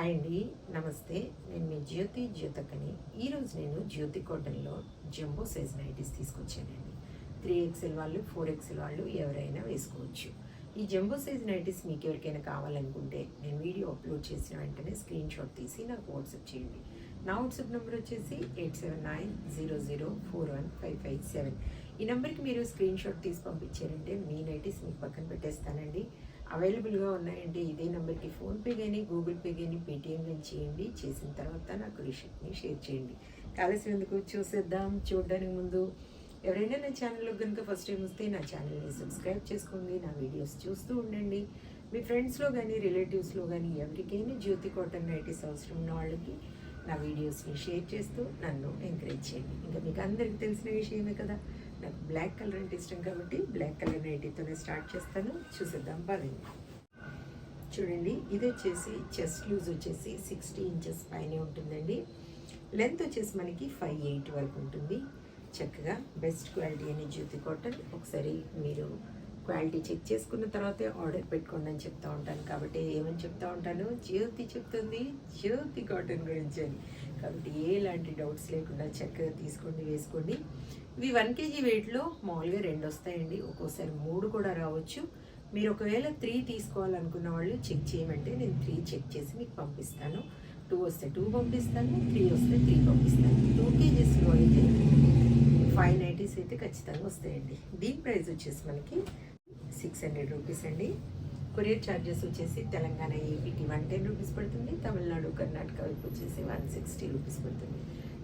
Hi అండి, నమస్తే. నేను మీ జ్యోతకని. ఈరోజు నేను జ్యోతి కాటన్లో జంబో సైజ్ నైటీస్ తీసుకొచ్చానండి. 3XL వాళ్ళు, 4XL వాళ్ళు ఎవరైనా వేసుకోవచ్చు. ఈ జంబో సైజ్ నైటీస్ మీకు ఎవరికైనా కావాలనుకుంటే నేను వీడియో అప్లోడ్ చేసిన వెంటనే స్క్రీన్ షాట్ తీసి నాకు వాట్సాప్ చేయండి. నా వాట్సాప్ నెంబర్ వచ్చేసి 8790041557. ఈ నెంబర్కి మీరు స్క్రీన్ షాట్ తీసి పంపించారంటే మీ నైటీస్ మీకు పక్కన పెట్టేస్తానండి. అవైలబుల్గా ఉన్నాయంటే ఇదే నెంబర్కి ఫోన్పే కానీ, గూగుల్ పే కానీ, పేటిఎం కానీ చేయండి. చేసిన తర్వాత నాకు రిసిప్ట్ని షేర్ చేయండి. కావాల్సినందుకు చూసేద్దాం. చూడడానికి ముందు ఎవరైనా నా ఛానల్లో కనుక ఫస్ట్ టైం వస్తే నా ఛానల్ని సబ్స్క్రైబ్ చేసుకోండి. నా వీడియోస్ చూస్తూ ఉండండి. మీ ఫ్రెండ్స్లో కానీ, రిలేటివ్స్లో కానీ ఎవరికైనా జ్యోతి కాటన్ నైటీస్ అవసరం ఉన్న వాళ్ళకి నా వీడియోస్ని షేర్ చేస్తూ నన్ను ఎంకరేజ్ చేయండి. ఇంకా మీకు అందరికీ తెలిసిన విషయమే కదా, నాకు బ్లాక్ కలర్ అంటే ఇష్టం కాబట్టి బ్లాక్ కలర్ నైటీతోనే స్టార్ట్ చేస్తాను. చూసేద్దాం పదండి. చూడండి, ఇది వచ్చేసి చెస్ట్ లూజ్ వచ్చేసి 60 ఇంచెస్ పైనే ఉంటుందండి. లెంత్ వచ్చేసి మనకి 5'8" వరకు ఉంటుంది. చక్కగా బెస్ట్ క్వాలిటీ అని జ్యోతి కాటన్. ఒకసారి మీరు క్వాలిటీ చెక్ చేసుకున్న తర్వాతే ఆర్డర్ పెట్టుకోండి అని చెప్తా ఉంటాను. కాబట్టి ఏమని చెప్తా ఉంటాను, జ్యోతి చెప్తుంది జ్యోతి కాటన్ గురించి అని. కాబట్టి ఎలాంటి డౌట్స్ లేకుండా చక్కగా తీసుకోండి, వేసుకోండి. ఇవి 1 kg వెయిట్లో మామూలుగా 2 వస్తాయండి, ఒక్కోసారి 3 కూడా రావచ్చు. మీరు ఒకవేళ 3 తీసుకోవాలనుకున్న వాళ్ళు చెక్ చేయమంటే నేను 3 చెక్ చేసి మీకు పంపిస్తాను. 2 వస్తే 2 పంపిస్తాను, 3 వస్తే 3 పంపిస్తాను. 2 kgsలో అయితే 5 నైటీస్ అయితే ఖచ్చితంగా వస్తాయండి. దీని ప్రైస్ వచ్చేసి మనకి 600 రూపీస్ అండి. కొరియర్ ఛార్జెస్ వచ్చేసి తెలంగాణ, ఏపీకి 110 రూపీస్ పడుతుంది. తమిళనాడు, కర్ణాటక వైపు వచ్చేసి 160 రూపీస్ పడుతుంది.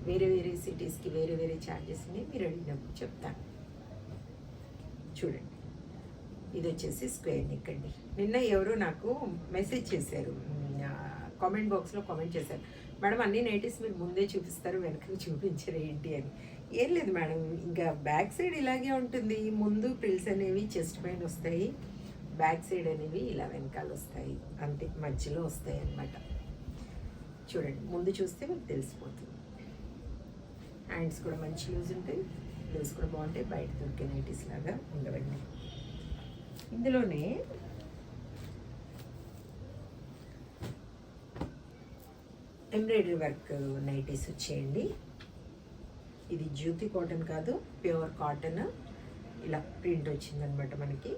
వేరే వేరే సిటీస్కి వేరే వేరే ఛార్జెస్ని మీరు అడిగినప్పుడు చెప్తాను. చూడండి, ఇది వచ్చేసి స్క్వేర్ నెక్ అండి. నిన్న ఎవరో నాకు మెసేజ్ చేశారు, కామెంట్ బాక్స్లో కామెంట్ చేశారు, మేడం అన్ని నైటీస్ మీరు ముందే చూపిస్తారు, వెనక్కి చూపించరు ఏంటి అని. ఏం లేదు మేడం, ఇంకా బ్యాక్ సైడ్ ఇలాగే ఉంటుంది. ముందు ప్రిల్స్ అనేవి చెస్ట్ పైన వస్తాయి, బ్యాక్ సైడ్ అనేవి ఇలా వెనకాల వస్తాయి, అంతే, మధ్యలో వస్తాయి అన్నమాట. చూడండి, ముందు చూస్తే మీకు తెలిసిపోతుంది. హ్యాండ్స్ కూడా మంచి లూజ్ ఉంటాయి, లూజ్ కూడా బాగుంటాయి. బయట దొరికే నైటీస్ లాగా ఉండవండి. ఇందులోనే ఎంబ్రాయిడరీ వర్క్ నైటీస్ వచ్చేయండి. ఇది జ్యోతి కాటన్ కాదు, ప్యూర్ కాటన్. ఇలా ప్రింట్ వచ్చిందనమాట మనకి.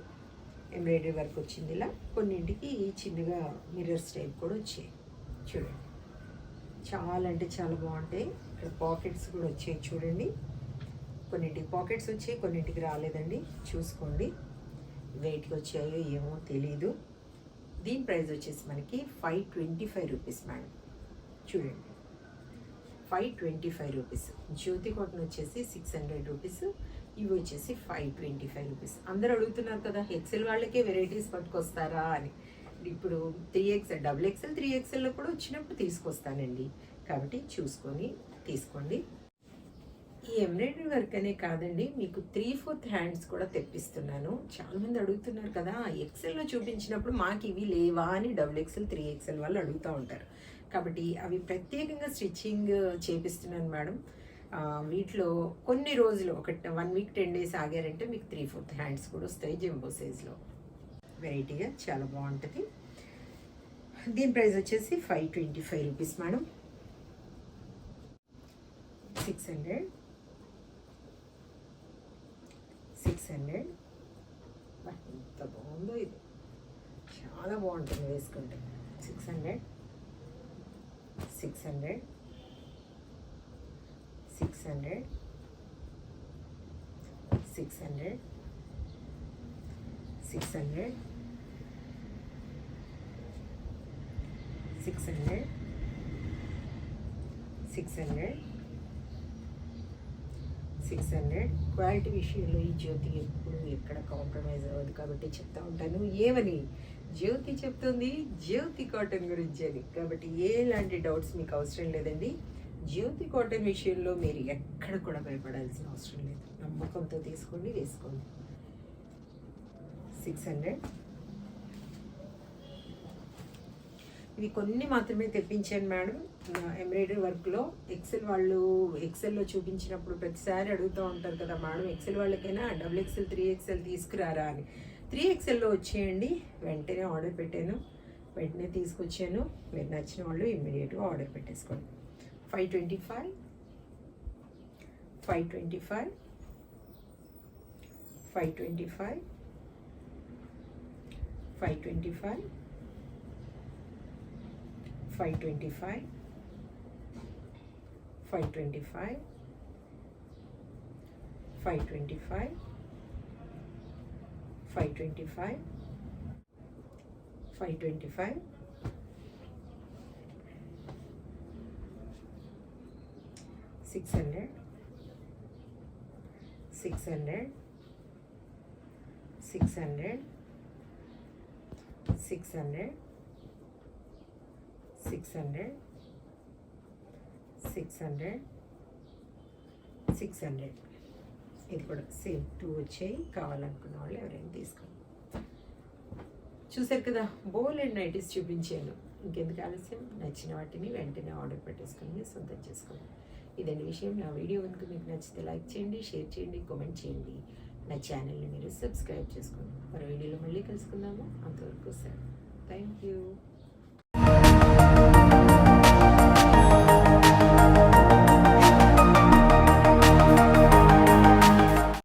ఎంబ్రాయిడరీ వర్క్ వచ్చింది. ఇలా కొన్నింటికి చిన్నగా మిర్రర్స్ టైప్ కూడా వచ్చాయి. చూడండి, చాలా అంటే చాలా బాగుంటాయి. ఇక్కడ పాకెట్స్ కూడా వచ్చాయి చూడండి. కొన్నింటికి పాకెట్స్ వచ్చాయి, కొన్నింటికి రాలేదండి. చూసుకోండి, వెయిట్కి వచ్చాయో ఏమో తెలీదు. దీని ప్రైస్ వచ్చేసి మనకి 525 రూపీస్ మేడం. చూడండి, 525 రూపీస్. జ్యోతి కాటన్ వచ్చేసి 600 రూపీస్. ఇవి వచ్చేసి 525 రూపీస్. అందరూ అడుగుతున్నారు కదా, ఎక్సెల్ వాళ్ళకే వెరైటీస్ పట్టుకొస్తారా అని. ఇప్పుడు 3XL, XXL, 3XLలో కూడా వచ్చినప్పుడు తీసుకొస్తానండి. కాబట్టి చూసుకొని తీసుకోండి. ఈ ఎంబ్రాయిడరీ వర్క్ అనే కాదండి, మీకు 3/4 హ్యాండ్స్ కూడా తెప్పిస్తున్నాను. చాలామంది అడుగుతున్నారు కదా, ఎక్సెల్లో చూపించినప్పుడు మాకు ఇవి లేవా అని XXL, 3XL వాళ్ళు అడుగుతూ ఉంటారు. కాబట్టి అవి ప్రత్యేకంగా స్టిచ్చింగ్ చేపిస్తున్నాను మేడం. వీటిలో కొన్ని రోజులు, ఒక 1 వీక్ 10 డేస్ ఆగారంటే మీకు 3/4 హ్యాండ్స్ కూడా వస్తాయి జంబో సైజ్లో. వెరైటీగా చాలా బాగుంటుంది. దీని ప్రైస్ వచ్చేసి 525 రూపీస్ మేడం. 600 ఎంత బాగుందో, ఇది చాలా బాగుంటుంది వేసుకుంటే. 600 600 600 600 600 600 600 600. క్వాలిటీ విషయంలో ఈ జ్యోతి ఎప్పుడు ఎక్కడ కాంప్రమైజ్ అవ్వదు కాబట్టి చెప్తా ఉంటాను. ఏమని, జ్యోతి చెప్తుంది జ్యోతి కాటన్ గురించి అని. కాబట్టి ఎలాంటి డౌట్స్ మీకు అవసరం లేదండి. జ్యోతి కాటన్ విషయంలో మీరు ఎక్కడ కూడా భయపడాల్సిన అవసరం లేదు. నమ్మకంతో తీసుకోండి, వేసుకోండి. 600. ఇవి కొన్ని మాత్రమే తెప్పించాను మేడం. ఎంబ్రాయిడరీ వర్క్లో ఎక్సెల్ వాళ్ళు, ఎక్సెల్లో చూపించినప్పుడు ప్రతిసారి అడుగుతూ ఉంటారు కదా, మేడం ఎక్సెల్ వాళ్ళకైనా XXL, 3XL తీసుకురారా అని. 3XLలో వచ్చేయండి, వెంటనే ఆర్డర్ పెట్టాను. వెంటనే తీసుకొచ్చాను. మీరు నచ్చిన వాళ్ళు ఇమ్మీడియట్గా ఆర్డర్ పెట్టేసుకోండి. 525 525 525 525 525 525 525 525 525 600 600 600 600 600 600 600. ఇది కూడా సేమ్ 2 వచ్చాయి. కావాలనుకున్న వాళ్ళు ఎవరైనా తీసుకోండి. చూసారు కదా, బోల్ అండ్ నైటీస్ చూపించాను. ఇంకెందుకు ఆలస్యం, నచ్చిన వాటిని వెంటనే ఆర్డర్ పెట్టేసుకొని సొంతం చేసుకోండి. ఇదండి విషయం. నా వీడియో కనుక మీకు నచ్చితే లైక్ చేయండి, షేర్ చేయండి, కామెంట్ చేయండి. నా ఛానల్ని మీరు సబ్స్క్రైబ్ చేసుకోండి. మరో వీడియోలో మళ్ళీ కలుసుకుందాము. అంతవరకు సార్, థ్యాంక్ యూ.